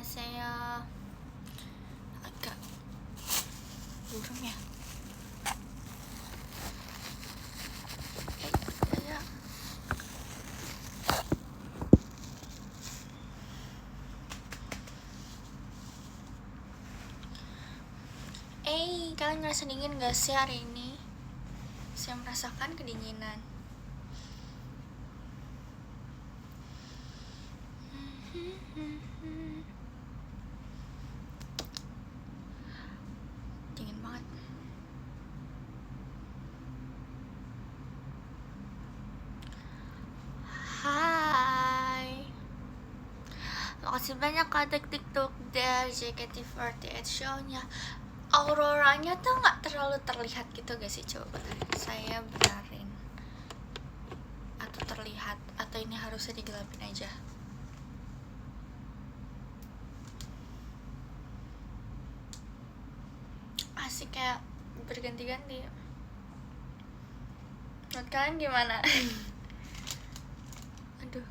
Annyeonghaseyo. Agak burung ya. Ya. Kalian ngerasa dingin gak sih hari ini? Saya merasakan kedinginan. Dingin banget. Hai, makasih banyak adek TikTok dari JKT48 show-nya. Auroranya tuh nggak terlalu terlihat gitu gak sih? Coba saya benerin. Atau terlihat, atau ini harusnya digelapin aja. Asik kayak berganti-ganti. Menurut kalian gimana? Aduh.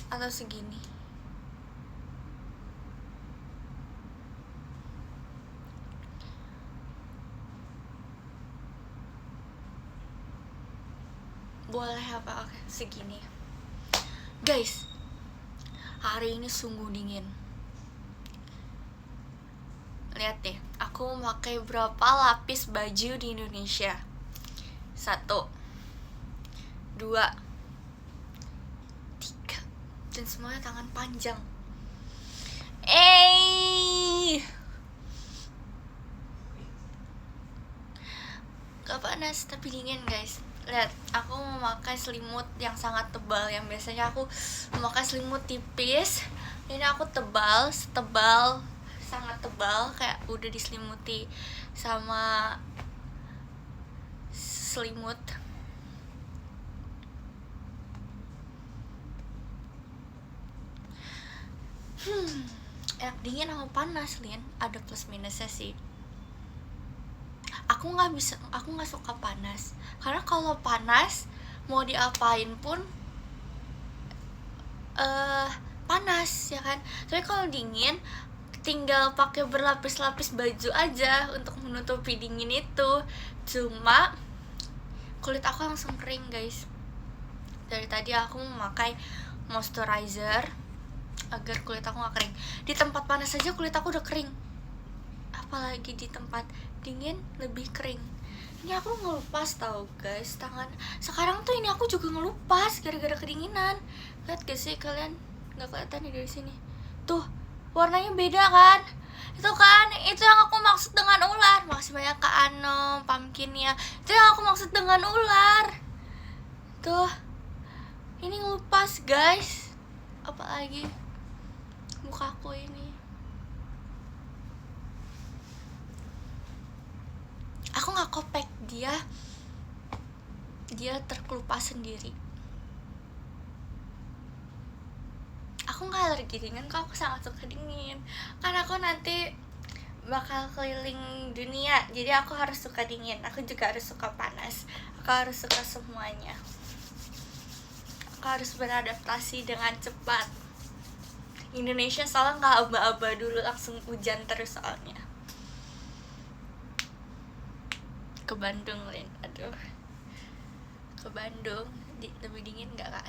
Atau segini. Boleh apa? Oke, segini. Guys, hari ini sungguh dingin. Lihat deh, aku memakai berapa lapis baju di Indonesia. 1 2 3, dan semuanya tangan panjang. Gak panas tapi dingin guys. Lihat, aku memakai selimut yang sangat tebal. Yang biasanya aku memakai selimut tipis, ini aku tebal, setebal, sangat tebal, kayak udah diselimuti sama selimut. Enak dingin sama panas, Lin. Ada plus minusnya sih. Aku nggak suka panas, karena kalau panas mau diapain pun panas ya kan. Tapi kalau dingin tinggal pakai berlapis-lapis baju aja untuk menutupi dingin itu. Cuma kulit aku langsung kering guys. Dari tadi aku memakai moisturizer agar kulit aku gak kering. Di tempat panas aja kulit aku udah kering, apalagi di tempat dingin lebih kering. Ini aku ngelupas tau guys, tangan sekarang tuh ini aku juga ngelupas gara-gara kedinginan. Lihat gak sih kalian? Nggak kelihatan nih dari sini. Tuh warnanya beda kan? Itu yang aku maksud dengan ular. Makasih banyak Kak Ano, pumpkinnya. Itu yang aku maksud dengan ular. Tuh ini ngelupas guys. Apalagi mukaku ini. Aku nggak kopek, dia terkelupas sendiri. Aku nggak alergi dingin kok, aku sangat suka dingin. Karena aku nanti bakal keliling dunia, jadi aku harus suka dingin. Aku juga harus suka panas. Aku harus suka semuanya. Aku harus beradaptasi dengan cepat. Indonesia soalnya nggak aba-aba dulu, langsung hujan terus soalnya. Ke Bandung, Lin. Aduh, ke Bandung lebih dingin nggak kak?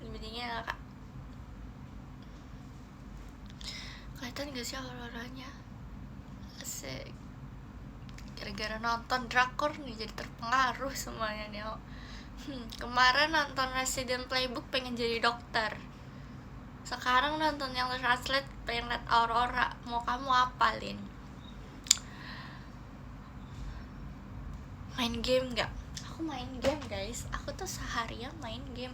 Lebih dingin nggak kak? Kelihatan gak sih auroranya? Asik. Gara-gara nonton drakor nih jadi terpengaruh semuanya nih. Kemarin nonton Resident Playbook pengen jadi dokter. Sekarang nonton yang Translate pengen liat Aurora. Mau kamu apa, Lin? Main game gak? Aku main game guys. Aku tuh seharian main game.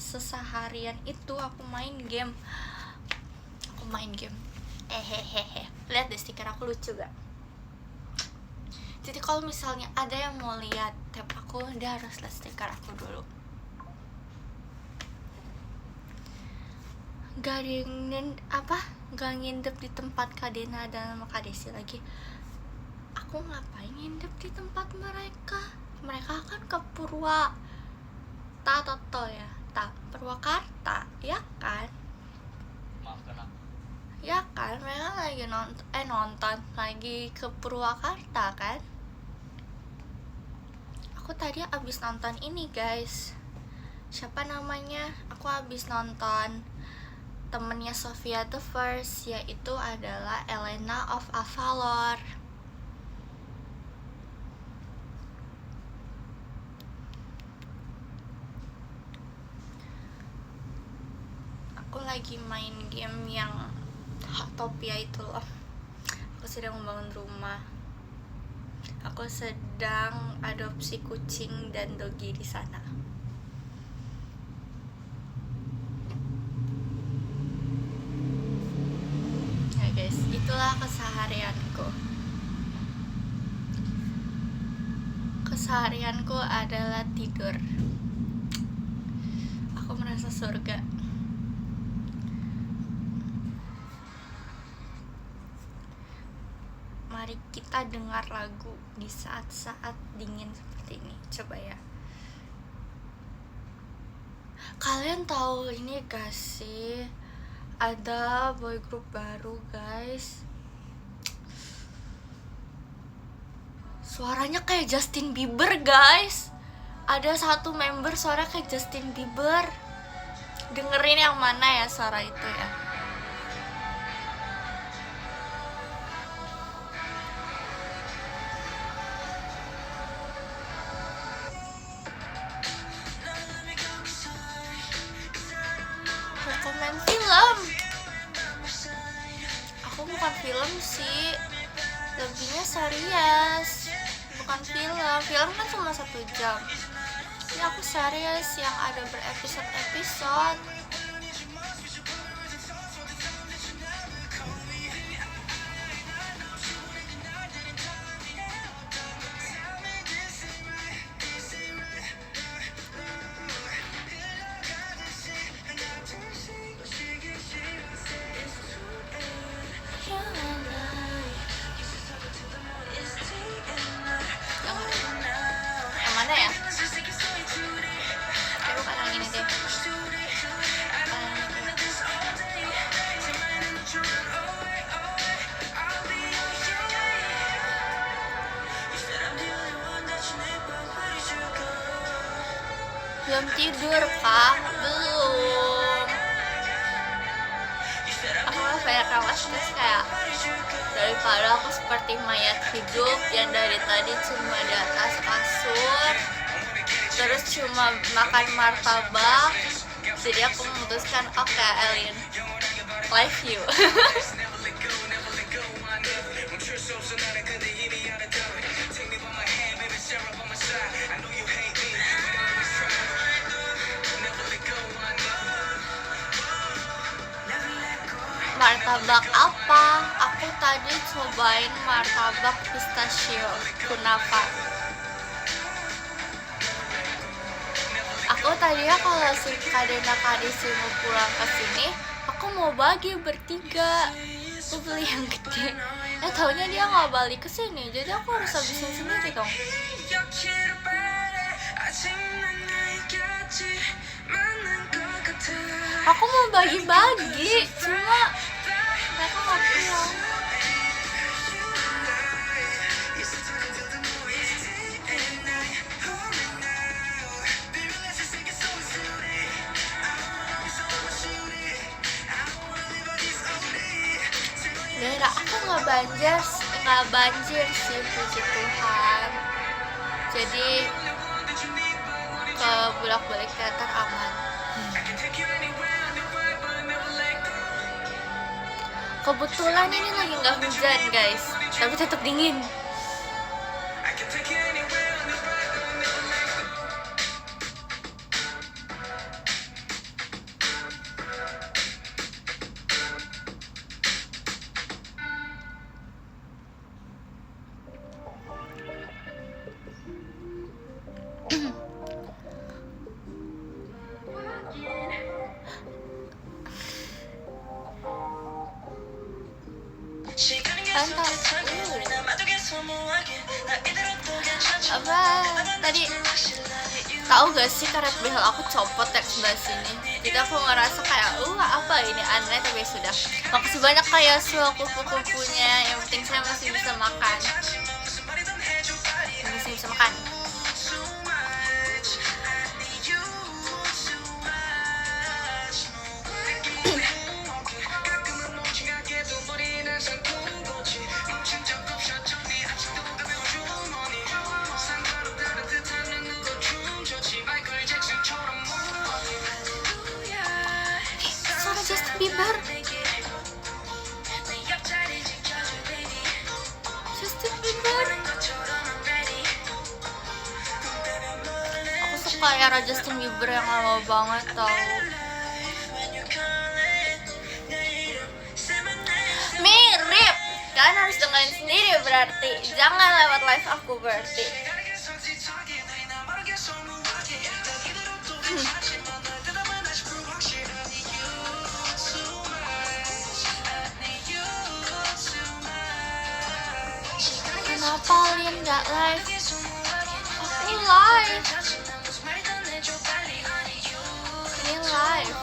Seseharian itu aku main game. Lihat deh stiker aku lucu gak? Jadi kalau misalnya ada yang mau lihat tab aku, dia harus lihat stiker aku dulu. Gak ngintip di tempat Kak Dena dan sama Kak Desi lagi. aku ngapain nginep di tempat mereka? Mereka kan ke Purwakarta ya kan? Maafkan aku. Ya kan, mereka lagi nonton lagi ke Purwakarta kan? Aku tadi abis nonton ini guys, siapa namanya? Aku abis nonton temennya Sofia the First, yaitu adalah Elena of Avalor. Aku lagi main game yang Hotopia itu loh. Aku sedang membangun rumah. Aku sedang adopsi kucing dan dogi di sana. Ya guys, itulah keseharianku. Keseharianku adalah tidur. Aku merasa surga. Mari kita dengar lagu di saat-saat dingin seperti ini. Coba ya. Kalian tahu ini gak sih? Ada boy group baru guys. Suaranya kayak Justin Bieber guys. Ada satu member suara kayak Justin Bieber. Dengerin yang mana ya suara itu ya. Rekomen film. Aku bukan film sih, lebihnya serius. Bukan film. Film kan cuma 1 jam. Ini aku serius yang ada berepisode-episode. Yang mana ya? Bukan yang ini deh. Belum tidur kah? Belum. Aku malah banyak nafas terus kayak daripada aku seperti mayat hidup yang dari tadi cuma di atas kasur terus cuma makan martabak, jadi aku memutuskan oke, Elin, love you. Martabak apa? Aku tadi cobain martabak pistachio kunafa. Aku tadinya kalau si Kadena Kadisi mau pulang ke sini, aku mau bagi bertiga. Aku beli yang gede. Taunya dia nggak balik ke sini, jadi aku harus habisin sendiri dong. Aku mau bagi-bagi, cuma mereka nggak pulang. Daerah aku nggak banjir sih, puji Tuhan. Jadi ke bolak-balik teater aman. Kebetulan ini lagi nggak hujan guys, tapi tetap dingin. Kalian tahu Apa tadi, tahu gak sih karet behel aku copot ya sebelah sini, jadi aku ngerasa kayak apa ini aneh, tapi ya sudah. Makasih banyak kayak kupu-kupunya, yang penting saya masih bisa makan, masih bisa makan. Suara Justin Bieber. Justin Bieber. Aku suka era Justin Bieber yang lama banget tau. Mirip. Kalian harus dengerin sendiri berarti. Jangan lewat live aku berarti. Kenapa Lin gak live? Aku live. Lin live.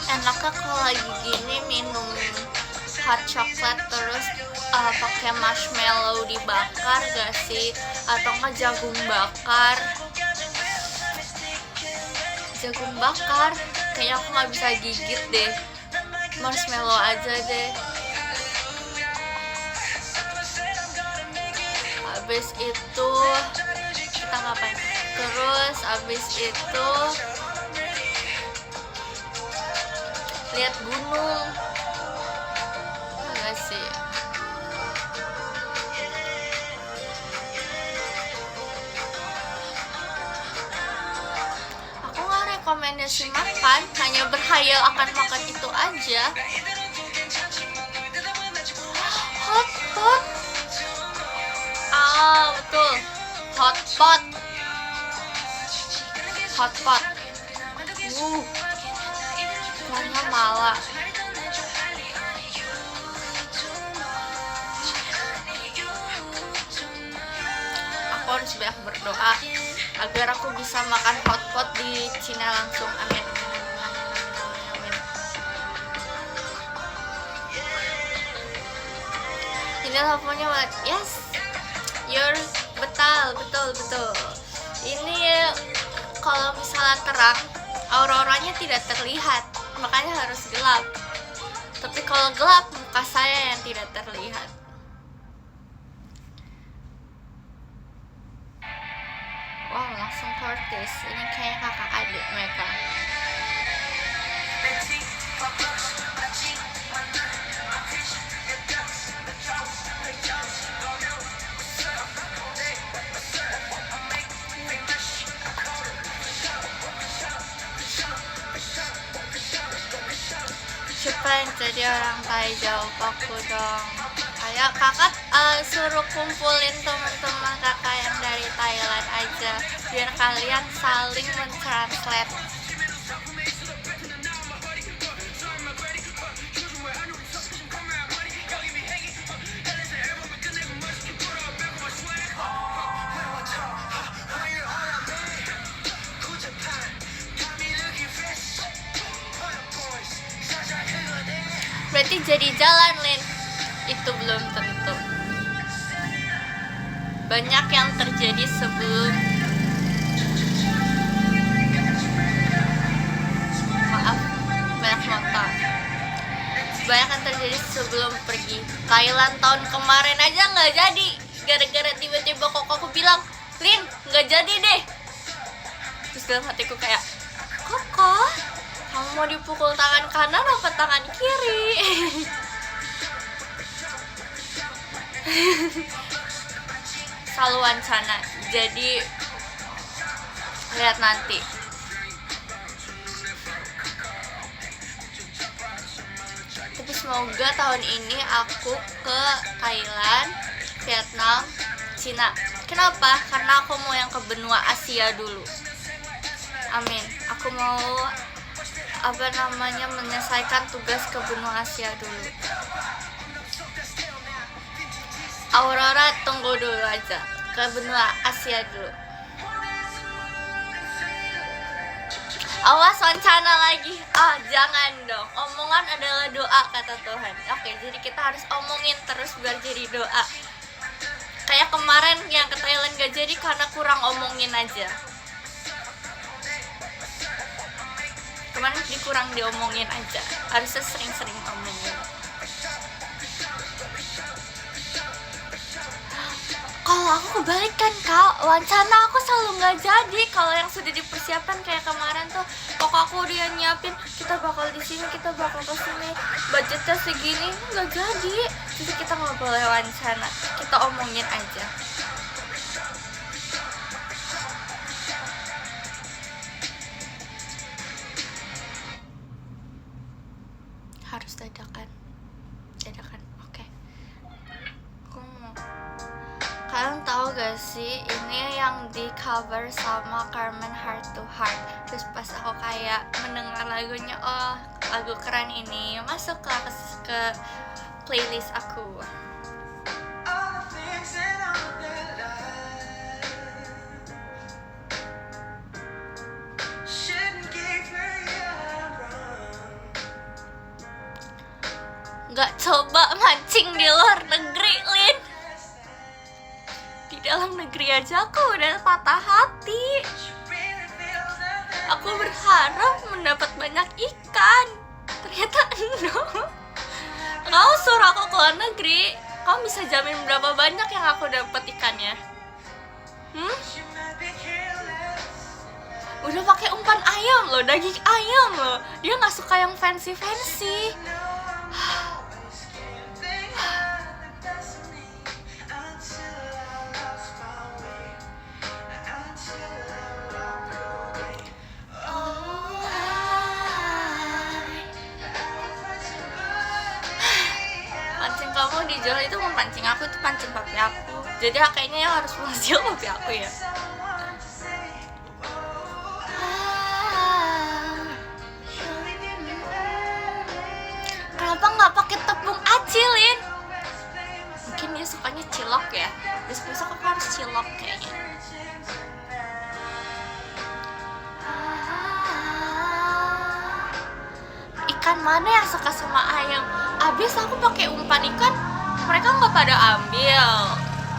Enaknya kalau lagi gini minum hot chocolate terus pakai marshmallow dibakar gak sih, atau enggak jagung bakar. Kayaknya aku nggak bisa gigit deh, marshmallow aja deh. Habis itu kita ngapain, terus habis itu lihat gunung enggak sih. Aku nggak rekomendasi makan, hanya berhayal akan makan itu aja. Hotpot, betul, hotpot. Warna mala. Aku harus banyak berdoa agar aku bisa makan hotpot di Cina langsung. Amin. Ini teleponnya banget. Yes, betul. Ini kalau misalnya terang, auroranya tidak terlihat, makanya harus gelap. Tapi kalau gelap, muka saya yang tidak terlihat. Wow, langsung Curtis. Ini kayaknya kakak adik mereka. Siapa yang jadi orang Thai? Jawab aku dong. Kayak kakak suruh kumpulin teman-teman kakak yang dari Thailand aja, biar kalian saling mentranslate. Berarti jadi jalan, Lin. Itu belum tentu. Banyak yang terjadi sebelum. Maaf, banyak motor. Banyak yang terjadi sebelum pergi. Thailand tahun kemarin aja nggak jadi, gara-gara tiba-tiba kok aku bilang, Lin, nggak jadi deh. Terus dalam hatiku kayak, Koko, kamu mau dipukul tangan kanan apa tangan kiri? Selalu wancana. Jadi lihat nanti. Tapi semoga tahun ini aku ke Thailand, Vietnam, Cina. Kenapa? Karena aku mau yang ke benua Asia dulu. Amin. Aku mau menyelesaikan tugas ke benua Asia dulu. Aurora tunggu dulu aja, ke benua Asia dulu. Awas wancana lagi. Jangan dong. Omongan adalah doa kata Tuhan. Oke, jadi kita harus omongin terus biar jadi doa. Kayak kemarin yang ke Thailand gak jadi karena kurang omongin aja. Kemarin kurang diomongin aja. Harusnya sering-sering omongin. Kalau aku kebalikan Kak, wacana aku selalu nggak jadi. Kalau yang sudah dipersiapkan kayak kemarin tuh, kok aku dia nyiapin kita bakal di sini, kita bakal ke sini, budgetnya segini, nggak jadi. Jadi kita nggak boleh wacana, kita omongin aja. Harus dadakan, oke. Aku mau. Kalian tahu gak sih ini yang di cover sama Carmen Heart to Heart. Terus pas aku kayak mendengar lagunya, oh lagu keren ini, masuklah ke playlist aku. Gak coba mancing di luar negeri, Lin. Di dalam negeri aja aku udah patah hati. Aku berharap mendapat banyak ikan, ternyata no. Kau suruh aku ke luar negeri, kau bisa jamin berapa banyak yang aku dapat ikannya? Udah pakai umpan ayam loh, daging ayam loh. Dia nggak suka yang fancy. Pancing kamu dijual itu memancing aku, itu pancing papi aku. Jadi kayaknya yang harus menghasil papi aku ya. Kenapa nggak pakai tepung acilin? Mungkin dia sukanya cilok ya. Besok aku harus cilok kayaknya. Ikan mana yang suka sama ayam? Abis aku pakai umpan ikan, mereka nggak pada ambil.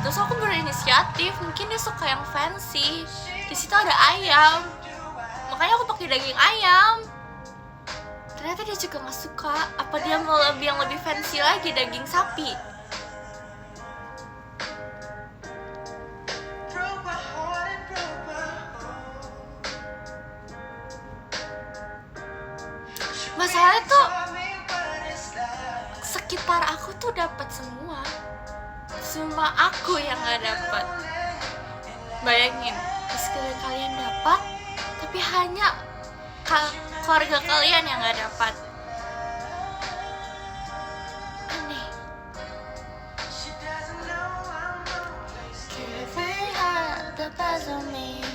Terus aku berinisiatif, mungkin dia suka yang fancy. Di situ ada ayam, makanya aku pakai daging ayam. Ternyata dia juga nggak suka. Apa dia mau yang lebih fancy lagi, daging sapi? Masalahnya tuh sekitar aku tuh dapat semua, cuma aku yang nggak dapat. Bayangin, di sekeliling kalian dapat, tapi hanya keluarga kalian yang nggak dapat. Aneh. Giving up the best of me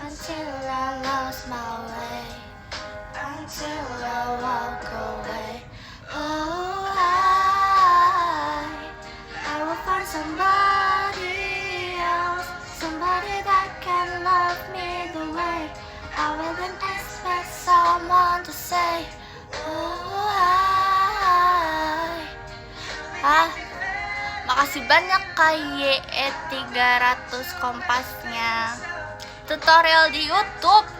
until I lost my way, until I walk away. Oh, I will find somebody else, somebody that can love me the way I wouldn't expect someone to say. Oh, makasih banyak KYE 300 kompasnya. Tutorial di YouTube.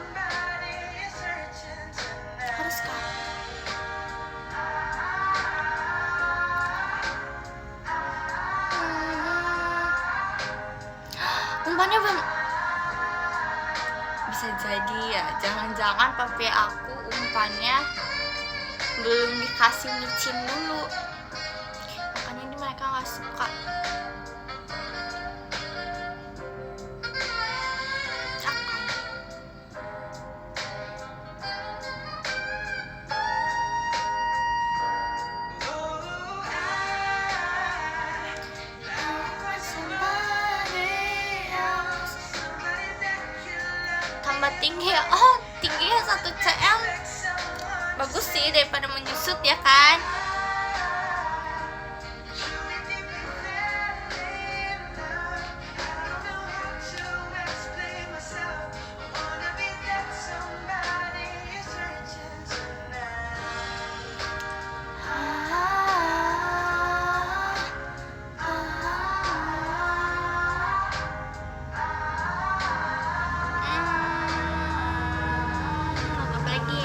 Harus kah? Umpannya belum. Bisa jadi ya, jangan-jangan papi aku umpannya belum dikasih micin dulu, makanya ini mereka nggak suka. Akan. tambah tinggi ya. Oh, tingginya 1 cm. Bagus sih daripada menyusut ya kan. Apa lagi?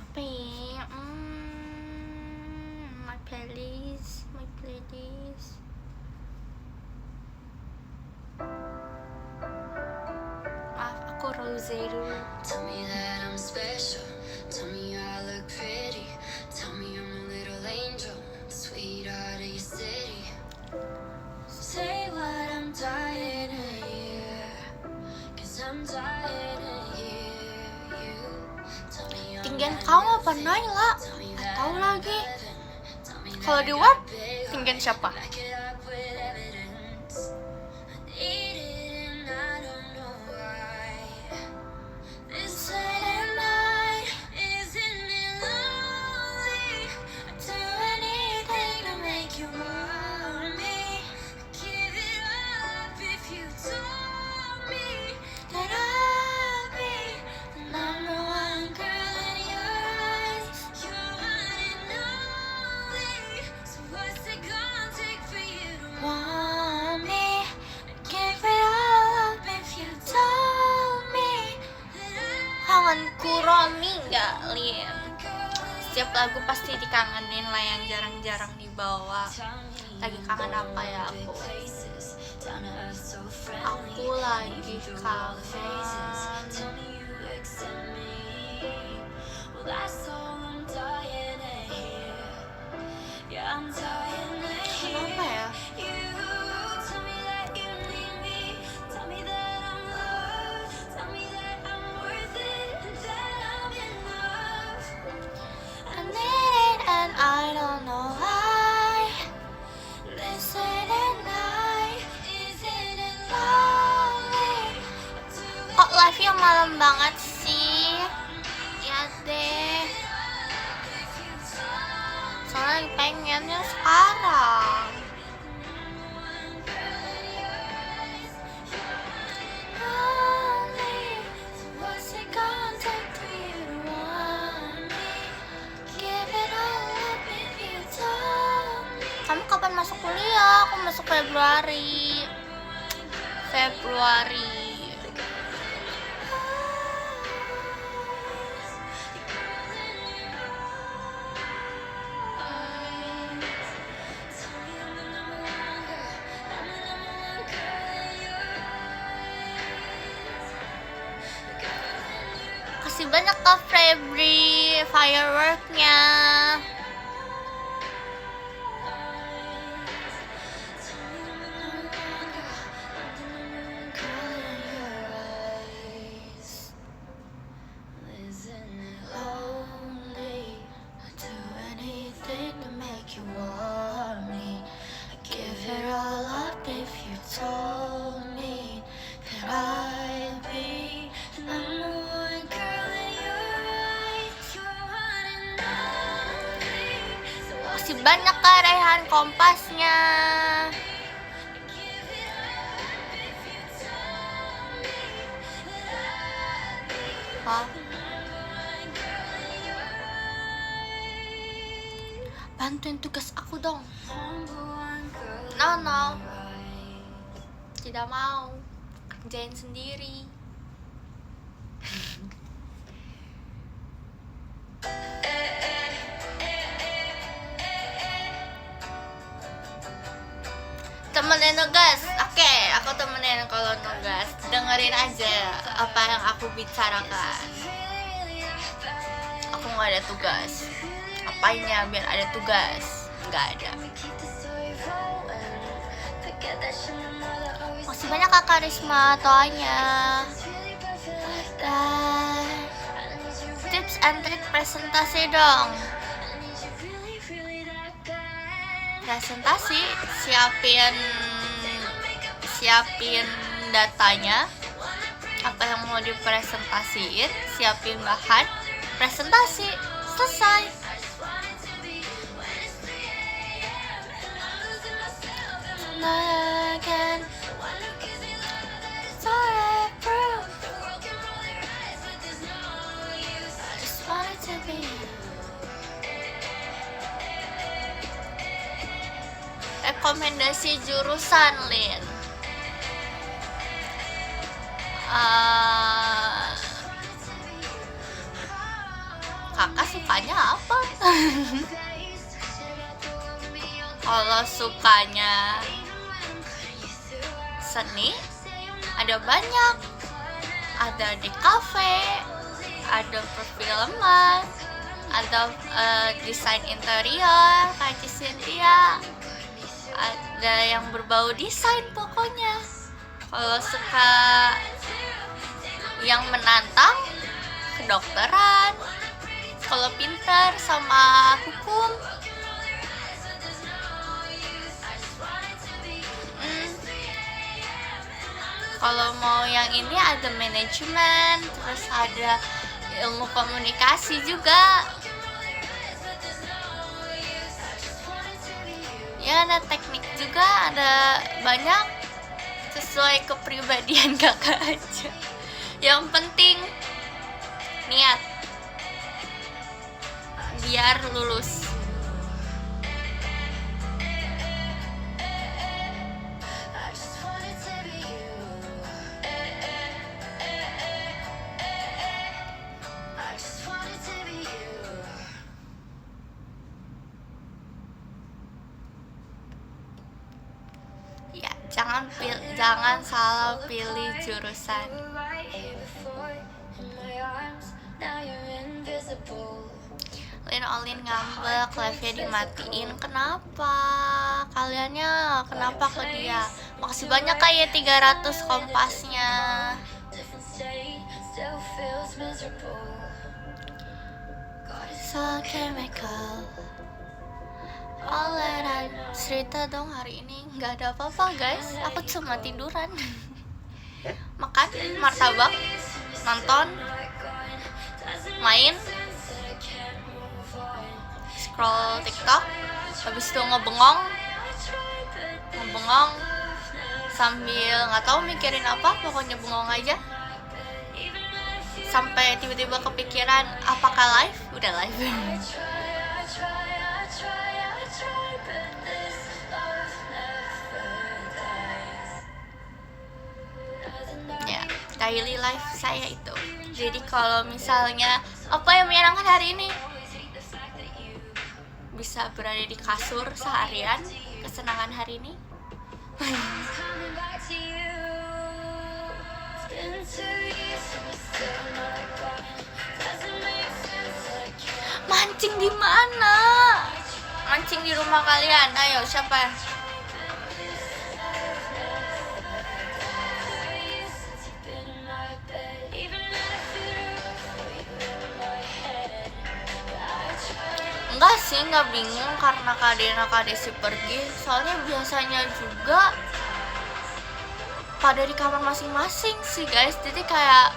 Apa ya? My playlist. Maaf, aku Rose dulu. Tell me that I'm special. Tell me I look pretty. Tell me I'm a little angel, sweetheart of your city. Say what I'm dying to hear, 'cause I'm dying to hear you. Tell me I'm Tinggian kamu apa Naila? Gak tahu lagi. Kalau di web, tinggian siapa? back it up with evidence. I need it and I don't know why. This late at night, isn't it lonely? I'd do anything to make you want me. I'd give it up if you told me that I'd be the number one girl in your eyes. You're one and only. So what's it gonna take for you to want me? I'd give it all up if you told me that Kangenku Romi gak, Lin? I'm girl. Setiap lagu pasti dikangenin lah yang jarang-jarang dibawa. Lagi kangen apa ya aku? Aku lagi kangen. Kenapa ya? I need it and I don't know why. This late at night, isn't it lonely? Kok live-nya malam banget sih? Ya deh. Soalnya pengennya sekarang. What's it gonna take for you to want me? Give it all up if you told me. Kamu kapan masuk kuliah? Aku masuk Februari. Kasih banyak Kak Febri fireworknya. Masih banyak Kak raihan kompasnya. Hah? Bantuin tugas aku dong. No. Tidak mau. Kerjain sendiri. Temenin nugas. Oke, aku temenin kalau nugas. Dengerin aja apa yang aku bicarakan. Aku nggak ada tugas. Apanya biar ada tugas? Nggak ada. Makasih banyak Kakak Risma Toanya. Dan tips and trik presentasi dong. Presentasi, siapin datanya, apa yang mau dipresentasiin, siapin bahan, presentasi, selesai. Again, sorry, bro. Just wanted to be you. Rekomendasi jurusan, Lin. Kakak sukanya apa? Kalau sukanya seni, ada banyak. Ada di kafe, ada perfilman, ada desain interior kayak Cynthia, ada yang berbau desain pokoknya. Kalau suka yang menantang, kedokteran. Kalau pintar sama hukum, kalau mau yang ini ada manajemen, terus ada ilmu komunikasi juga. Ya ada teknik juga, ada banyak sesuai kepribadian kakak aja. Yang penting niat biar lulus. Ya, jangan salah pilih jurusan. Lin Olin ngambek, live-nya dimatiin. Kenapa? Kaliannya kenapa ke dia? Makasih banyak kayak 300 kompasnya. So chemical. Oleran. Cerita dong hari ini. Nggak ada apa-apa guys. Aku cuma tiduran. Makan martabak, nonton, main, scroll TikTok, habis itu ngebengong sambil nggak tahu mikirin apa, pokoknya bengong aja sampai tiba-tiba kepikiran apakah live, udah live. Ya, daily life saya itu. Jadi kalau misalnya apa yang menyenangkan hari ini, bisa berada di kasur seharian, kesenangan hari ini. Mancing di mana? Mancing di rumah kalian. Ayo, siapa? Enggak sih, nggak bingung karena Kak Desi pergi. Soalnya biasanya juga pada di kamar masing-masing sih guys. Jadi kayak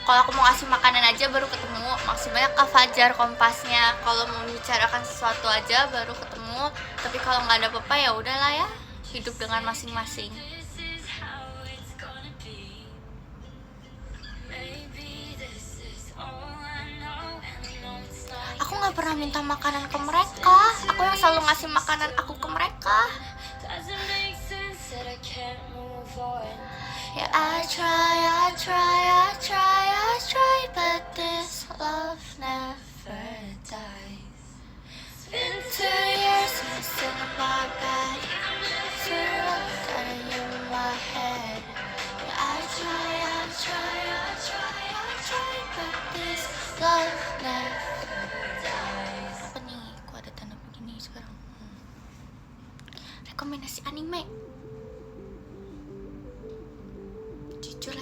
kalau aku mau ngasih makanan aja baru ketemu. Maksudnya Kak Fajar kompasnya. Kalau mau membicarakan sesuatu aja baru ketemu. Tapi kalau nggak ada apa-apa ya udahlah ya. Hidup dengan masing-masing. Aku nggak pernah minta makanan ke mereka. Aku yang selalu ngasih makanan aku ke mereka. Yeah, I try, but this love never dies. It's been 2 years since in my bed, still got you in my head. Yeah, I try, but this love never dies. Apa nih? Kok ada tanda begini sekarang? Rekomendasi anime.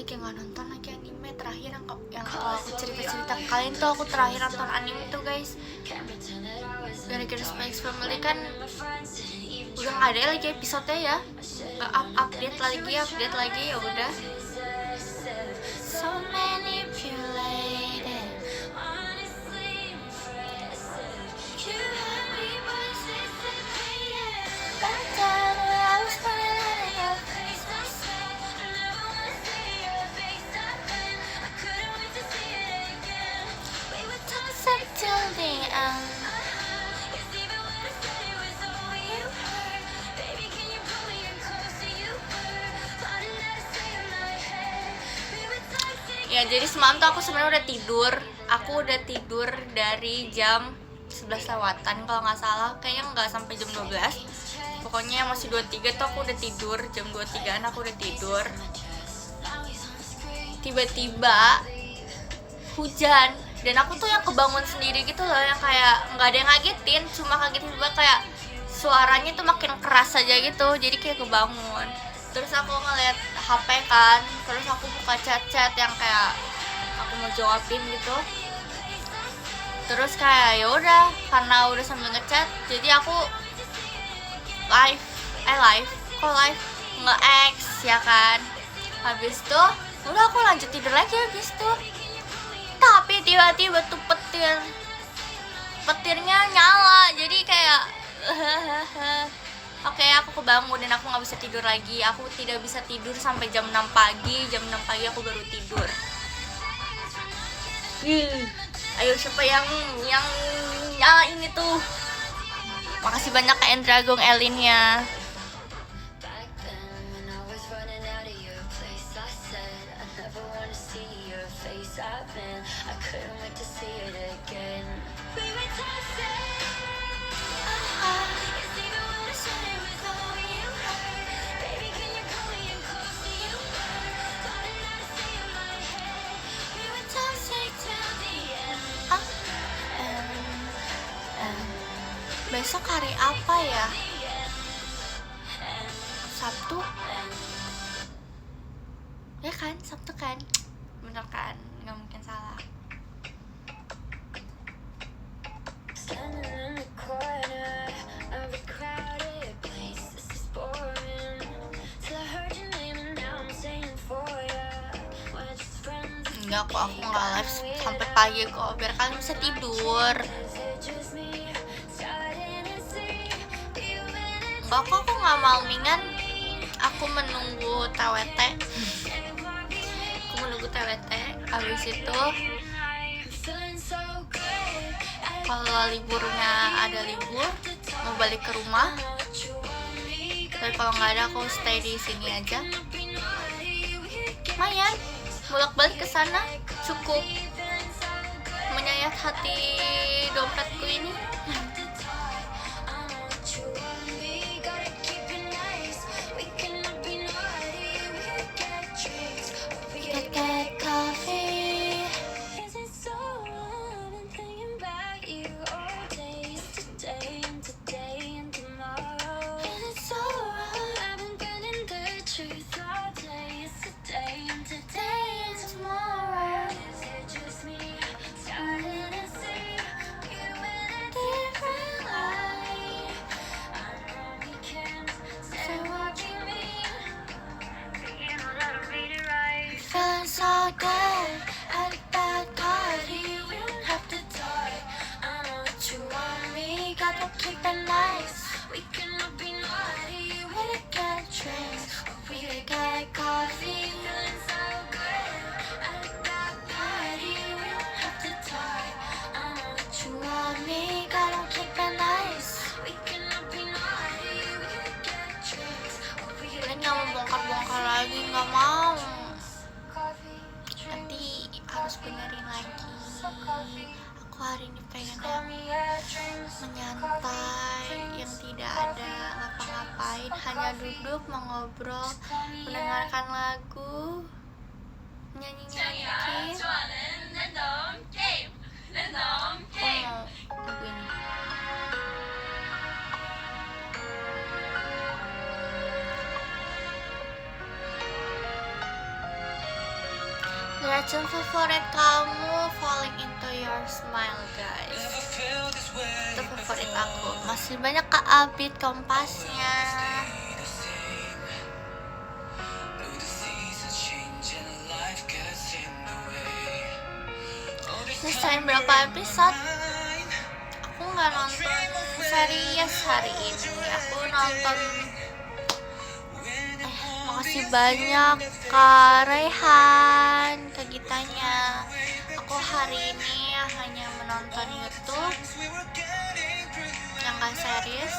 lagi nggak nonton lagi anime. Terakhir yang kalau aku cerita ke kalian tuh, aku terakhir nonton anime tuh guys, gara-gara Spy X Family kan udah nggak ada lagi episode ya, nggak update lagi ya udah. So manipulated. You had me voices that faded. Back down where I was falling out of your face. I said I never wanna see your face again. I couldn't wait to see it again. We were toxic till the end. Yes, even when I said it was over, you hurt. Baby, can you pull me in closer? You were plotting how to stay in my head. We were toxic. Ya, jadi semalam tuh aku sebenarnya udah tidur. Aku udah tidur dari jam 11 lewatan kalau nggak salah, kayaknya nggak sampai jam 12. Pokoknya masih 23 tuh aku udah tidur, jam 23an aku udah tidur. Tiba-tiba hujan dan aku tuh yang kebangun sendiri gitu loh, yang kayak nggak ada yang ngagetin, cuma kaget tiba kayak suaranya tuh makin keras aja gitu, jadi kayak kebangun. Terus aku ngeliat HP kan, terus aku buka chat-chat yang kayak aku mau jawabin gitu. Terus kayak ya udah, karena udah sambil ngechat, jadi aku live nge-X ya kan. Habis tuh udah aku lanjut tidur lagi habis tuh. Tapi tiba-tiba tuh petirnya nyala, jadi kayak oke, aku kebangun dan aku nggak bisa tidur lagi. Aku tidak bisa tidur sampai jam 6 pagi. Jam 6 pagi aku baru tidur. Ayo siapa yang nyalain itu? Makasih banyak Kak Endra Agung Elinnya. Back then when I was running out of your place, I said I never wanna see your face again. I couldn't wait to see it again. We were toxic. Yes, even when I said it was over, you hurt. Baby, can you pull me in closer? You were plotting how to stay in my head. We were toxic till the end. Besok hari apa ya? Sabtu? Ya kan, Sabtu kan? Bener kan? Nggak mungkin salah. Standing in the corner of a crowded place. This is boring. Till I heard your name and now I'm saying for ya. We're just friends. Enggak kok, aku nggak live sampai pagi kok, biar kalian bisa tidur. Is it just me? Starting to see you in Enggak kok, aku nggak malmingan. Aku menunggu TWT. Habis itu feeling so good. kalau liburnya ada libur, mau balik ke rumah. Tapi kalau nggak ada, aku stay di sini aja. Lumayan, bolak-balik ke sana cukup menyayat hati dompetku ini. Get coffee. Is it so I've been thinking about you all day, yesterday and today and tomorrow. Is it so I've been getting the truth all day, yesterday and today and tomorrow. Is it just me starting to see you in a different light? I know we can't say what we mean, but you know that I made it right. Feeling so good, had a bad coffee. We don't have to talk. I know what you want me. Gotta keep it nice. We cannot be naughty. We could get drinks, or we could get coffee. Feeling so good at that party. We don't have to talk. I know what you You want me, gotta keep it nice. We cannot be naughty. We could get drinks, or we could Kalian nggak mau bongkar-bongkar lagi, nggak mau. coffee. Nanti harus benerin lagi. Aku hari ini pengen Pour me a drink. menyantai, yang tidak ada ngapa-ngapain, hanya duduk mengobrol, mendengarkan lagu, nyanyi-nyanyi. Aku mau lagu ini. Cartoon favorit kamu Falling Into Your Smile, guys. Itu favorit aku. Masih banyak Kak Abid Kompasnya. Nyusahin berapa episode? Aku nggak nonton series hari ini. Aku nonton. Makasih banyak Kak Rehan, Kak Gitanya. Aku hari ini hanya menonton YouTube yang gak series.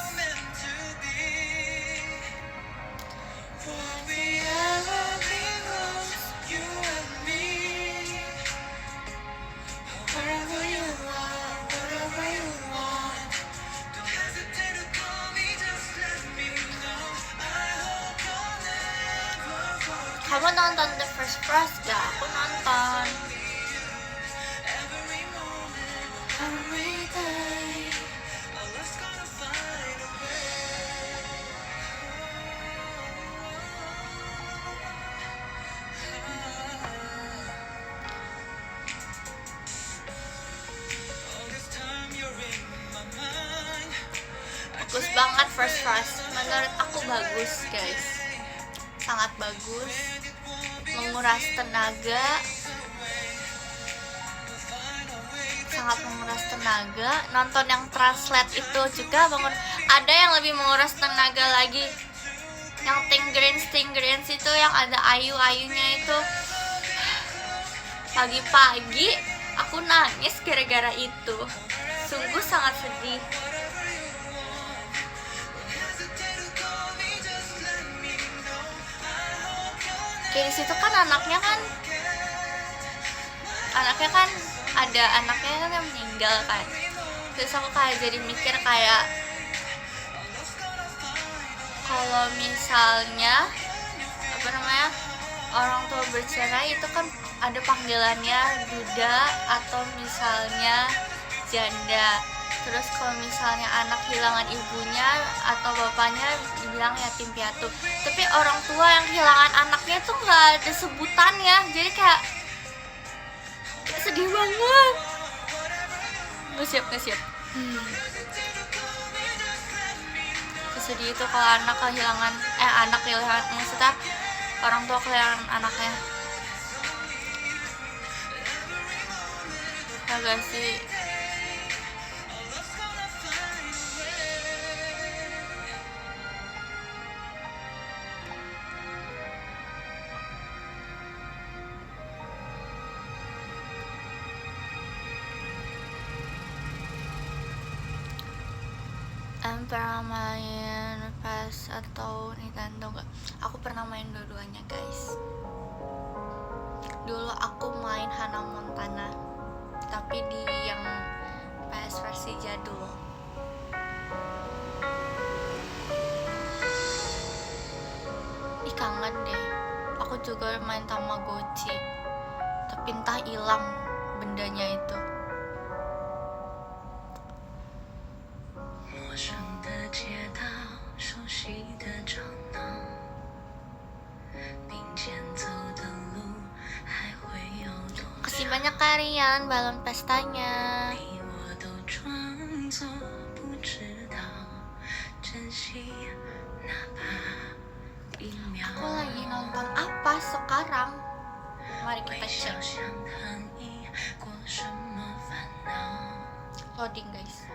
Kamu nonton The First Frost gak? Aku nonton. Bagus banget First Frost. Menurut aku bagus, guys. Sangat bagus. Menguras tenaga. Sangat menguras tenaga. Nonton yang translate itu juga ada yang lebih menguras tenaga lagi. Yang Tinggrins itu yang ada ayu-ayunya itu. Pagi-pagi aku nangis gara-gara itu. Sungguh sangat sedih. Kayak di situ kan anaknya kan ada anaknya kan yang meninggal kan. Terus aku kayak jadi mikir kayak kalau misalnya orang tua bercerai itu kan ada panggilannya duda atau misalnya janda. Terus kalau misalnya anak kehilangan ibunya atau bapaknya dibilang yatim piatu. Tapi orang tua yang kehilangan anaknya tuh nggak ada sebutannya. Jadi kayak sedih banget. Nggak siap. Sedih itu kalau anak kehilangan maksudnya orang tua kehilangan anaknya. Agak sih. Pernah main PES atau Nintendo gak? Aku pernah main dua-duanya, guys. Dulu aku main Hannah Montana, tapi di yang PES versi jadul. Ih, kangen deh. Aku juga main Tamagotchi, tapi entah hilang bendanya itu. Kasih banyak kalian balon pestanya. Aku lagi nonton apa sekarang? Mari kita cek. Loading, guys.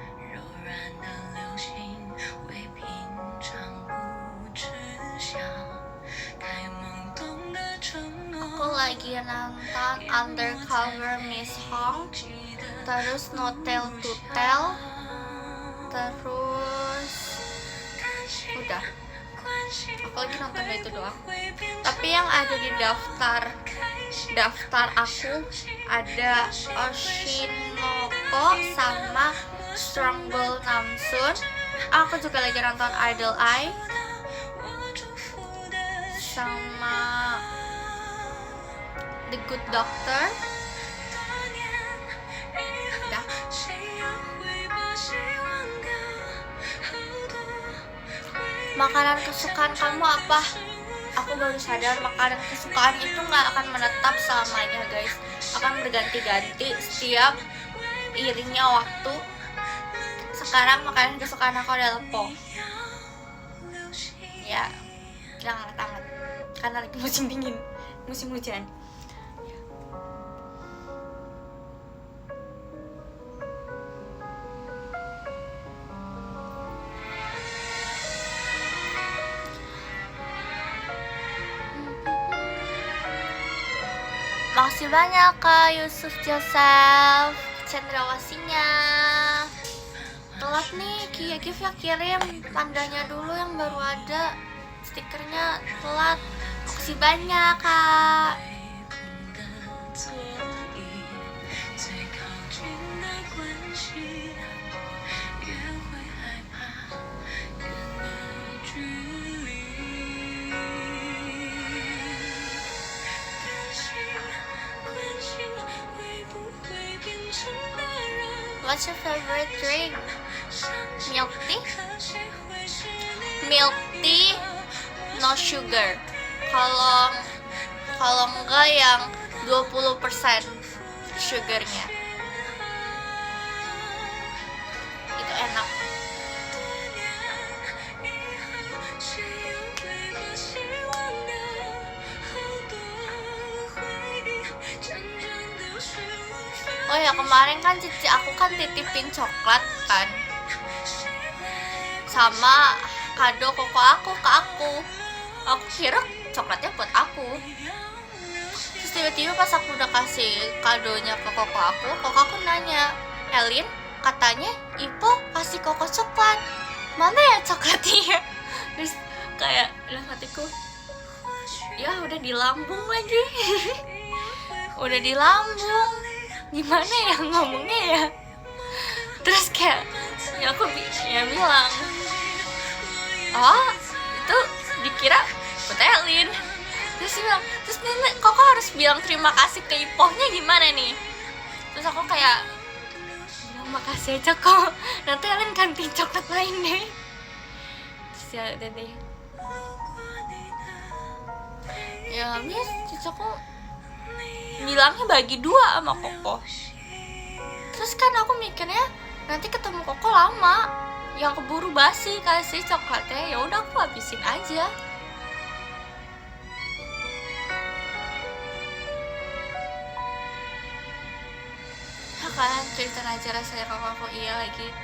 Aku lagi nonton Undercover Miss Hong, terus No Tale to Tell, terus udah. Aku lagi nonton itu doang. Tapi yang ada di daftar aku ada Oshinoko sama Strangle Namsoon. Aku juga lagi nonton Idol Eye sama The Good Doctor. Udah. Makanan kesukaan kamu apa? aku baru sadar makanan kesukaan itu nggak akan menetap selamanya guys, akan berganti-ganti setiap iringnya waktu. Sekarang makanan kesukaan aku adalah po, ya udah hangat-hangat karena lagi musim dingin, musim hujan. Makasih banyak Kak Yusuf Joseph cendrawasinya. Telat nih, Kia Gift ya kirim tandanya dulu yang baru ada, stikernya telat. Makasih banyak Kak. What's your favorite drink? Milk tea? Milk tea, no sugar. Kalau enggak yang 20% sugarnya. Itu enak. Oh ya, kemarin kan cici aku kan titipin coklat kan, sama kado koko aku ke aku. Aku kira coklatnya buat aku. Terus tiba-tiba pas aku udah kasih kadonya ke koko aku nanya, Elin, katanya Ipo kasih koko coklat, mana ya coklatnya? Terus kayak dalam hatiku, ya udah di lambung lagi. Udah di lambung, gimana ya ngomongnya ya. Terus kayak ya aku bilang, oh itu dikira buat Elin. Terus dia bilang, terus nenek kok harus bilang terima kasih ke Ipohnya gimana nih? Terus aku kayak bilang makasih aja kok, nanti Elin ganti coklat lain deh. Terus ya udah deh, ya habis cici aku bilangnya bagi 2 sama Koko. Terus kan aku mikirnya nanti ketemu Koko lama, yang keburu basi kasih coklatnya, ya udah aku habisin aja. Nah, kalian cerita aja rasanya Koko. Iya lagi.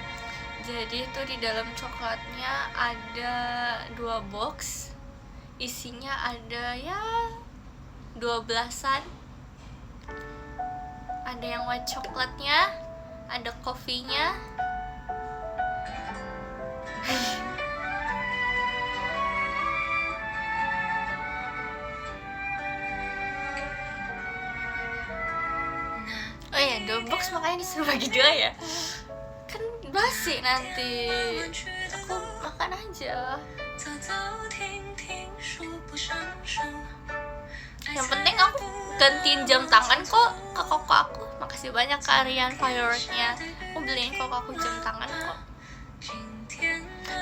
Jadi itu di dalam coklatnya ada 2 box, isinya ada ya 12-an. Ada yang white coklatnya, ada coffee-nya. Oh iya, 2 box makanya disuruh bagi 2 ya. Kan basi nanti. Aku makan aja. Yang penting aku gantiin jam tangan kok ke koko aku. Makasih banyak Karian fireworknya. Aku beliin koko aku jam tangan kok.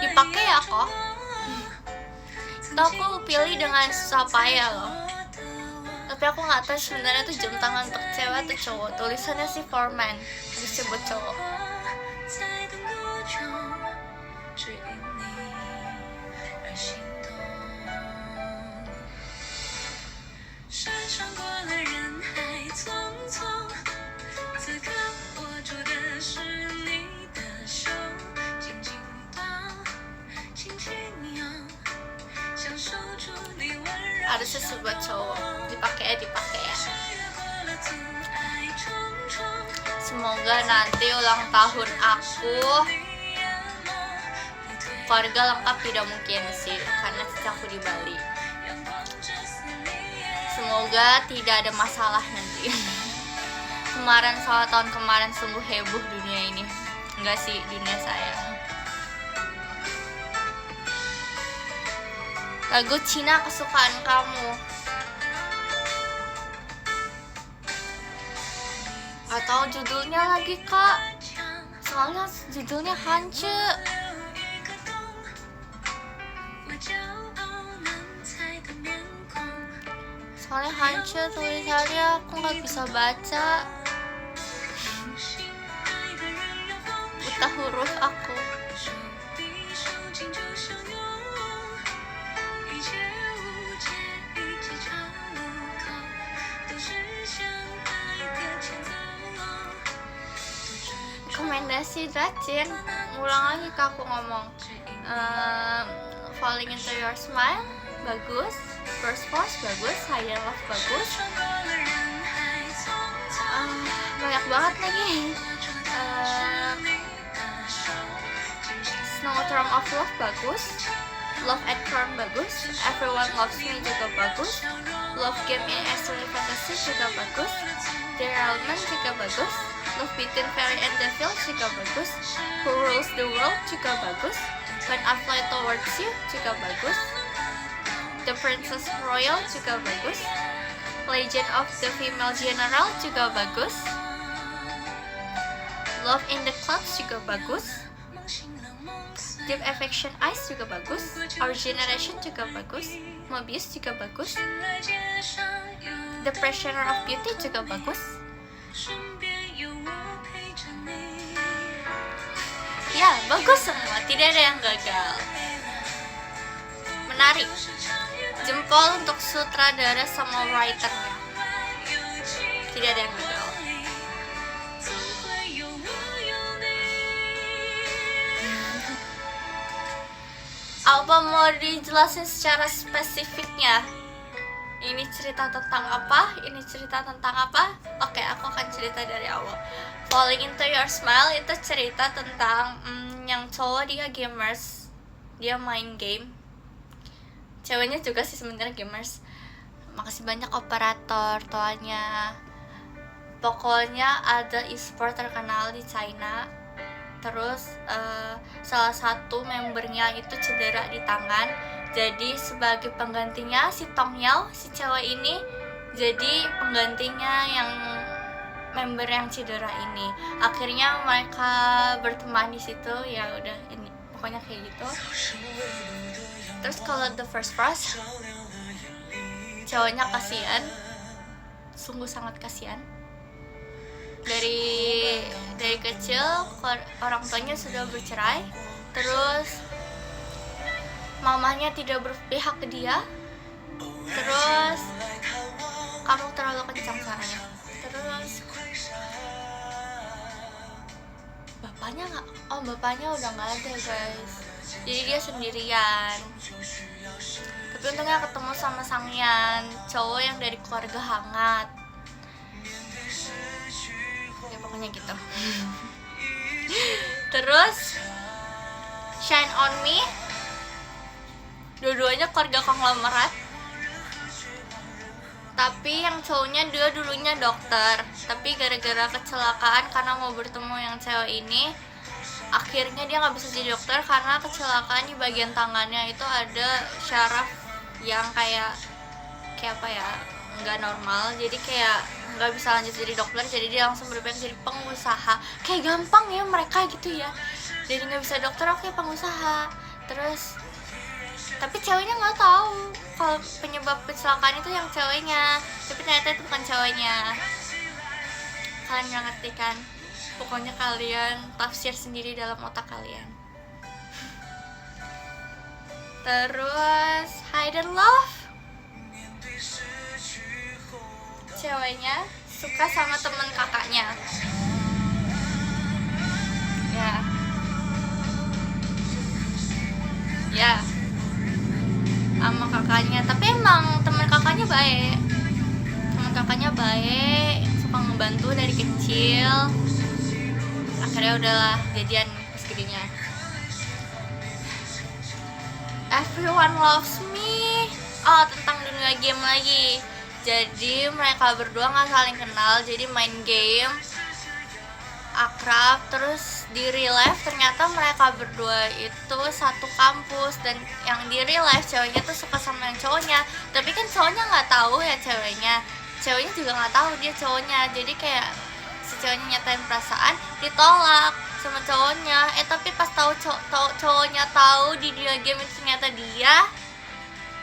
Dipakai ya kok. Itu aku pilih dengan susah payah loh. Tapi aku nggak tahu sebenarnya tuh jam tangan untuk cewek atau cowok. Tulisannya sih for men, disebut cowok. Harusnya sih buat cowok, dipakai ya. Semoga nanti ulang tahun aku keluarga lengkap, tidak mungkin sih karena cici aku di Bali. Semoga tidak ada masalah nanti. Kemarin soal tahun kemarin sungguh heboh dunia ini. Enggak sih, dunia saya. Lagu Cina kesukaan kamu. Atau judulnya lagi kak, soalnya judulnya Hance. soalnya hancur tulisannya, aku nggak bisa baca, buta huruf aku. Rekomendasi Dracin, ngulang lagi ke aku ngomong. Falling Into Your Smile bagus, First Force bagus, Higher Love bagus, banyak banget lagi. Snowdrop of Love bagus, Love at Crown bagus, Everyone Loves Me juga bagus, Love Game in Astral Fantasy juga bagus, Dear Element juga bagus, Love Between Fairy and Devil juga bagus, Who Rules the World juga bagus, When I Fly Towards You juga bagus, The Princess Royal juga bagus, Legend of the Female General juga bagus, Love in the Clouds juga bagus, Deep Affection Eyes juga bagus, Our Generation juga bagus, Mobius juga bagus, The Prisoner of Beauty juga bagus. Ya, bagus semua, tidak ada yang gagal. Menarik. Jempol untuk sutradara sama writernya. Tidak ada yang gagal. Apa mau dijelasin secara spesifiknya? Ini cerita tentang apa? Ini cerita tentang apa? Oke, aku akan cerita dari awal. Falling Into Your Smile itu cerita tentang yang cowok dia gamers, dia main game. Ceweknya juga sih sebenarnya gamers. Makasih banyak operator tuanya. Pokoknya ada e-sport terkenal di China. Terus salah satu membernya itu cedera di tangan. Jadi sebagai penggantinya si Tong Yao, si cewek ini jadi penggantinya yang member yang cedera ini. Akhirnya mereka berteman di situ, ya udah ini pokoknya kayak gitu. Terus kalau The First Frost, cowoknya kasihan, sungguh sangat kasihan. Dari kecil orang tuanya sudah bercerai, terus mamanya tidak berpihak ke dia, terus kamu terlalu kencang suaranya, terus bapaknya udah nggak ada guys, jadi dia sendirian. Tapi untungnya ketemu sama Sang Yan, cowok yang dari keluarga hangat, ya pokoknya gitu. Terus Shine On Me, dua-duanya keluarga konglomerat. Tapi yang cowoknya dia dulunya dokter, tapi gara-gara kecelakaan karena mau bertemu yang cewek ini, akhirnya dia nggak bisa jadi dokter karena kecelakaan di bagian tangannya itu ada syaraf yang kayak apa ya, nggak normal. Jadi kayak nggak bisa lanjut jadi dokter, jadi dia langsung berpikir jadi pengusaha. Kayak gampang ya mereka gitu ya, jadi nggak bisa dokter, oke pengusaha. Terus tapi ceweknya nggak tahu kalau penyebab kecelakaan itu yang ceweknya, tapi ternyata itu bukan ceweknya. Kalian nggak ngerti kan? Pokoknya kalian tafsir sendiri dalam otak kalian. Terus Hidden Love, ceweknya suka sama temen kakaknya. Ya sama kakaknya, tapi emang teman kakaknya baik, suka ngebantu dari kecil. Akhirnya udahlah jadian pas gedenya. Everyone Loves Me, tentang dunia game lagi. Jadi mereka berdua nggak saling kenal, jadi main game akrab, terus di real life ternyata mereka berdua itu satu kampus, dan yang di real life ceweknya tuh suka sama yang cowoknya, tapi kan cowoknya nggak tahu ya ceweknya juga nggak tahu dia cowoknya. Jadi kayak si ceweknya nyatain perasaan, ditolak sama cowoknya, tapi pas tahu cowoknya tahu di dia game itu ternyata dia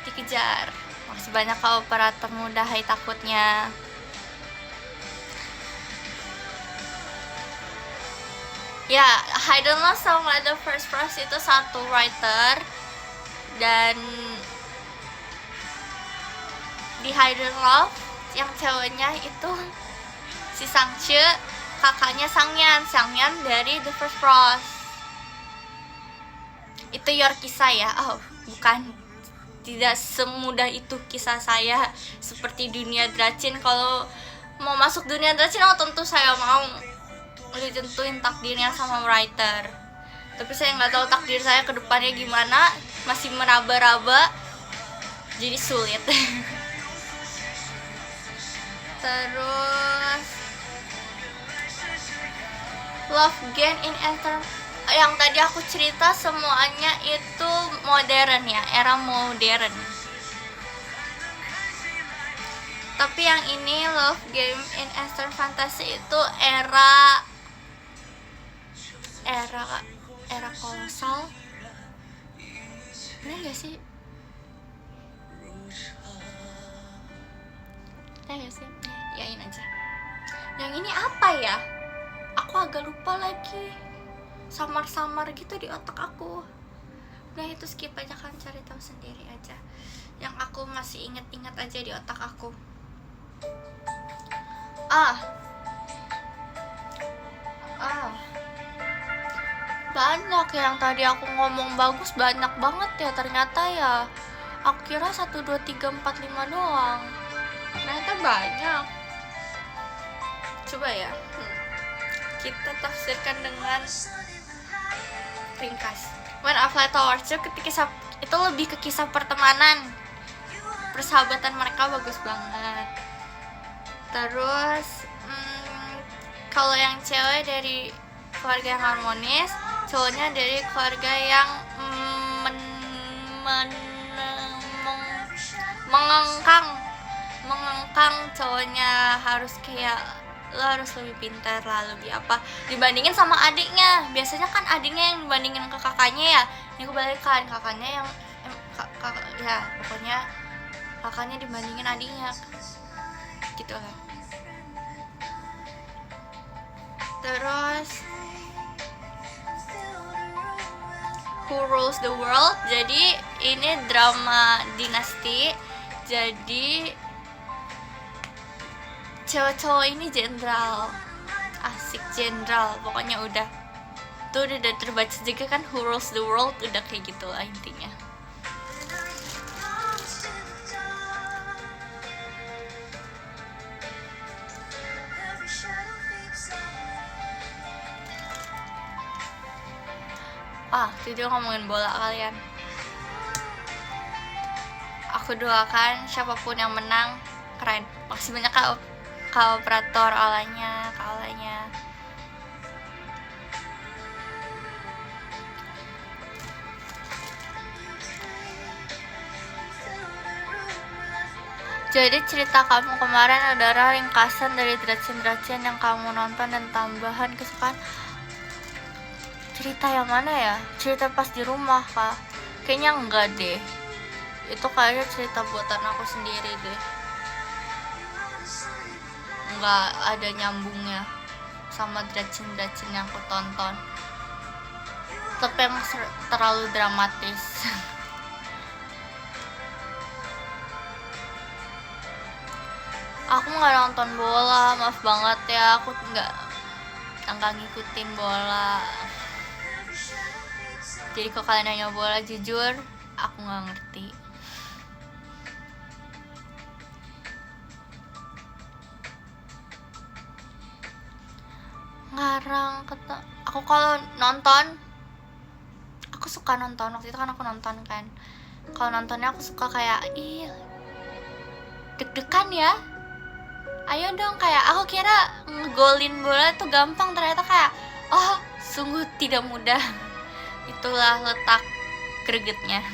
dikejar. Masih banyak operator muda, hai takutnya. Ya, Hidden Love sama The First Frost itu satu writer. Dan di Hidden Love yang ceweknya itu si Sangche, kakaknya Sangyan dari The First Frost. Itu your kisah ya? Oh, bukan. Tidak semudah itu kisah saya seperti dunia Dracin. Kalau mau masuk dunia Dracin, oh tentu saya mau ditentuin takdirnya sama writer. Tapi saya nggak tahu takdir saya ke depannya gimana, masih meraba-raba, jadi sulit. Terus Love Game in Enter, yang tadi aku cerita semuanya itu modern ya, era modern. Tapi yang ini Love Game in Eastern Fantasy itu era kolosal. Bener gak sih? Yain aja. Yang ini apa ya? Aku agak lupa lagi. Samar-samar gitu di otak aku. Udah itu skip aja, kan cari tahu sendiri aja. Yang aku masih inget-inget aja di otak aku. Banyak yang tadi aku ngomong bagus, banyak banget ya ternyata ya. Aku kira 1, 2, 3, 4, 5 doang. Ternyata banyak. Coba ya, kita tafsirkan dengan ringkas. When I Fly Towards You itu lebih ke kisah pertemanan, persahabatan mereka bagus banget. Terus kalau yang cewek dari keluarga yang harmonis, cowoknya dari keluarga yang mengengkang. Cowoknya harus kayak, lo harus lebih pintar lah, lebih apa dibandingin sama adiknya. Biasanya kan adiknya yang dibandingin ke kakaknya ya, ini kebalikan, kakaknya yang ya pokoknya kakaknya dibandingin adiknya gitu lah. Terus Who Rules the World, jadi ini drama dinasti. Jadi cowok-cowok ini jenderal, asik jenderal, pokoknya udah tuh udah terbaca juga kan, Who Rules the World, udah kayak gitu lah intinya. Jadi ngomongin bola kalian, aku doakan siapapun yang menang keren. Masih banyak kak operator, kalanya. Jadi cerita kamu kemarin adalah ringkasan dari Dracin yang kamu nonton dan tambahan kesukaan. Cerita yang mana ya? Cerita pas di rumah kah? Kayaknya enggak deh. Itu kayaknya cerita buatan aku sendiri deh. Enggak ada nyambungnya sama Dracin yang aku tonton. Tapi emang terlalu dramatis. Aku nggak nonton bola, maaf banget ya. Aku nggak ngikutin bola. Jadi kalau kalian nanya bola, jujur aku nggak ngerti. Aku kalau nonton, aku suka nonton. Waktu itu kan aku nonton kan. Kalau nontonnya aku suka kayak, deg-degan ya. Ayo dong, kayak aku kira ngegolin bola tuh gampang, ternyata kayak sungguh tidak mudah. Itulah letak gregetnya.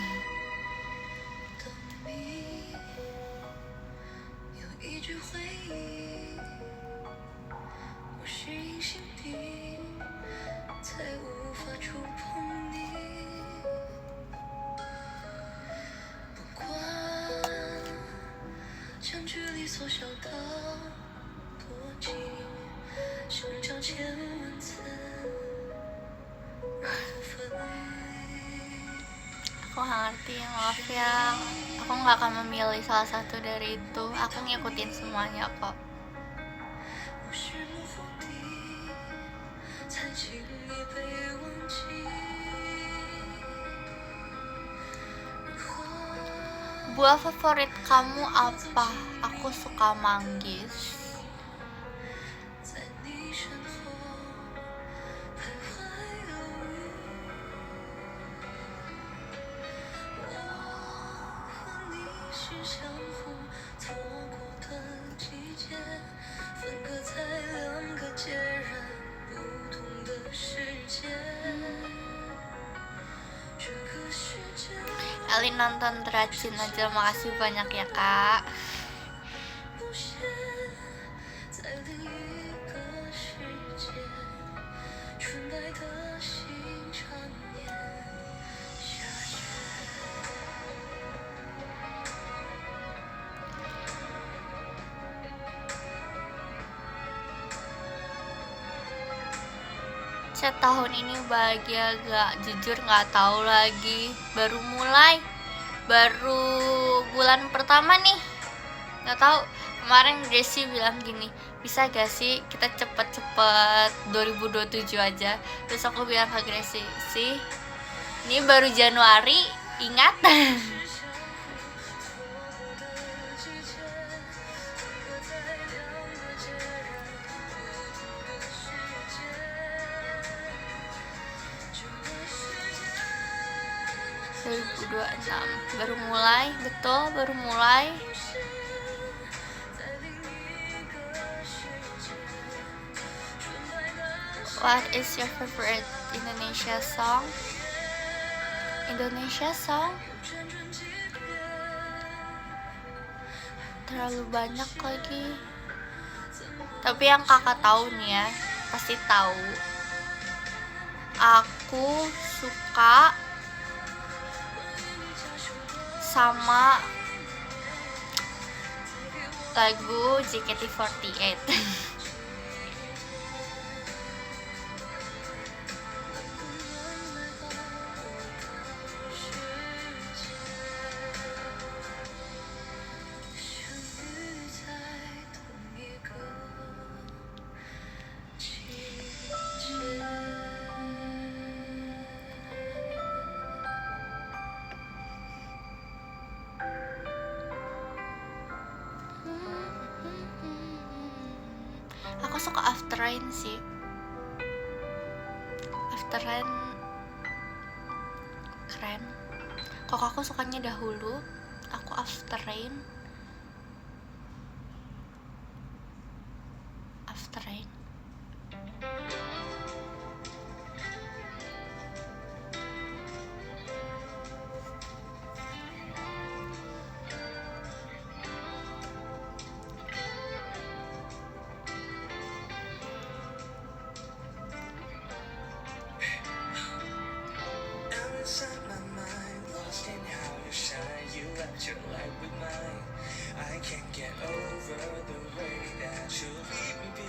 缩小到多近，想交千万次，让我分离。 Aku gak ngerti, maaf ya. Aku gak akan memilih salah satu dari itu. Aku ngikutin semuanya kok. 我是模糊地，才轻易被忘记。如何 Buah favorit kamu apa? Aku suka manggis. 在你身后徘徊犹豫？我和你是相互错过的季节，分隔在两个截然不同的世界。这个世界 Eli nonton Teracin aja, makasih banyak ya kak. 不屑，在另一个世界，纯白的心缠绵下雪。 Saya tahun ini bahagia gak? Jujur gak tahu lagi. Baru mulai, baru bulan pertama nih. Gak tahu. Kemarin Gracie bilang gini, bisa gak sih kita cepet-cepet 2027 aja. Terus aku bilang ke Gracie, sih ini baru Januari, ingat? Baru mulai, betul baru mulai. What is your favorite Indonesia song? Indonesia song? Terlalu banyak lagi. Tapi yang kakak tahu nih ya, pasti tahu. Aku suka sama lagu JKT48. Aku suka After Rain sih. After Rain keren. Kok aku sukanya Dahulu, aku After Rain. After Rain. Inside my mind, lost in how you shine. You left your light with mine. I can't get over the way that you leave me be.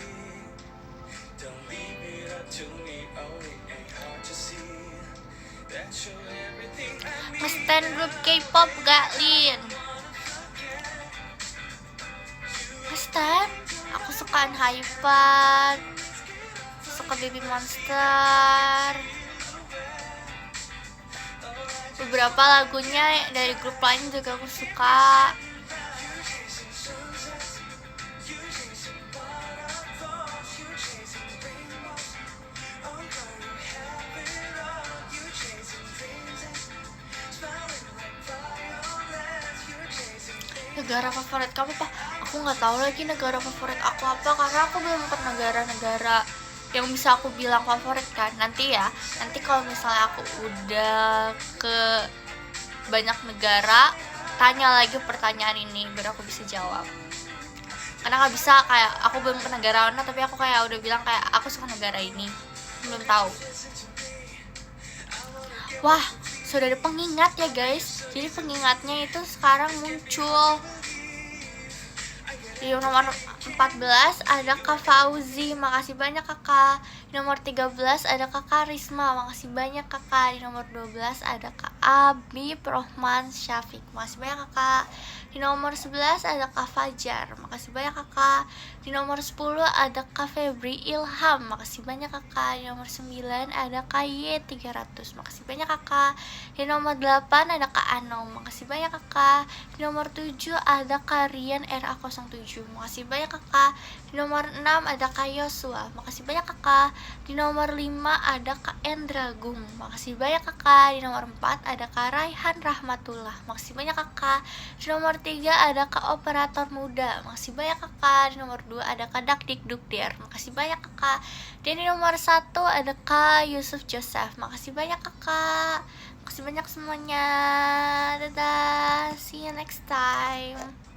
Don't leave it up to me, oh it ain't hard to see that you're everything I need. Nge-stan grup K-pop gak, Lin? Nge-stan? Aku suka Hyper, suka Baby Monster. Beberapa lagunya dari grup lain juga aku suka. Negara favorit kamu apa? Aku nggak tahu lagi negara favorit aku apa, karena aku belum ke negara-negara yang bisa aku bilang favorit kan. Nanti kalau misalnya aku udah ke banyak negara, tanya lagi pertanyaan ini biar aku bisa jawab. Karena nggak bisa kayak aku belum ke negara mana tapi aku kayak udah bilang kayak aku suka negara ini, belum tahu. Wah, sudah ada pengingat ya guys. Jadi pengingatnya itu sekarang muncul. Di nomor 14 ada Kak Fauzi, makasih banyak kakak. Di nomor 13 ada Kakak Risma, makasih banyak kakak. Di nomor 12 ada Kak Abi Rohman Syafiq, makasih banyak kakak. Di nomor 11 ada Kak Fajar, makasih banyak kakak. Di nomor 10 ada Kak Febri Ilham, makasih banyak kakak. Di nomor 9 ada Kak Y300, makasih banyak kakak. Di nomor 8 ada Kak Anom, makasih banyak kakak. Di nomor 7 ada Kak Rian RA07, makasih banyak kakak. Di nomor 6 ada Kak Yosua, makasih banyak kakak. Di nomor 5 ada Kak Endra Gung, makasih banyak kakak. Di nomor 4 ada Kak Raihan Rahmatullah, makasih banyak kakak. Di nomor 3 ada Kak Operator Muda, makasih banyak kakak. Di nomor 2 ada Kak Dakdikdukdir, makasih banyak kakak. Dan di nomor 1 ada Kak Yusuf Joseph, makasih banyak kakak. Makasih banyak semuanya. Dadah, see you next time.